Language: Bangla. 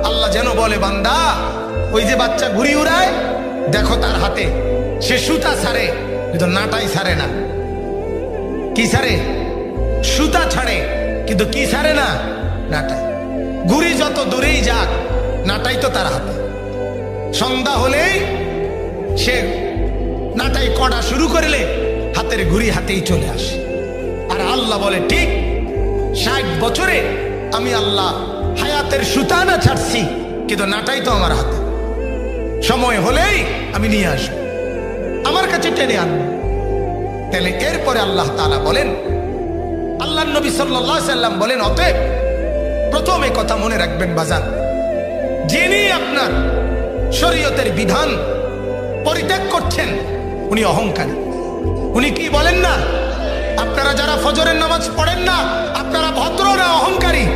আল্লাহ যেন বলে, বান্দা ওই যে বাচ্চা ঘুড়ি উড়ায়, দেখো তার হাতে সে সুতা ছাড়ে কিন্তু নাটাই ছাড়ে না। কি ছাড়ে? সুতা ছাড়ে কিন্তু কি ছাড়ে না? নাটাই। ঘুড়ি যত দূরেই যাক, নাটাই তো তার হাতে। সন্ধ্যা হলেই সে নাটাই কড়া শুরু করলে হাতের ঘুড়ি হাতেই চলে আসে। আর আল্লাহ বলে, ঠিক 60 বছরে আমি আল্লাহ হায়াতের সুতা না ছাড়ছি, কিন্তু নাটাই তো আমার হাতে। সময় হলেই আমি নিয়ে আসবো, আমার কাছে টেনে আনবো। তাহলে এরপরে আল্লাহ তাআলা বলেন, আল্লাহ নবী সাল্লাল্লাহু আলাইহি সাল্লাম বলেন, অতএব প্রথমে কথা মনে রাখবেন বাজার, যিনি আপনার শরীয়তের বিধান পরিত্যাগ করছেন উনি অহংকারী। উনি কি বলেন না, আপনারা যারা ফজরের নামাজ পড়েন না আপনারা ভদ্র না অহংকারী?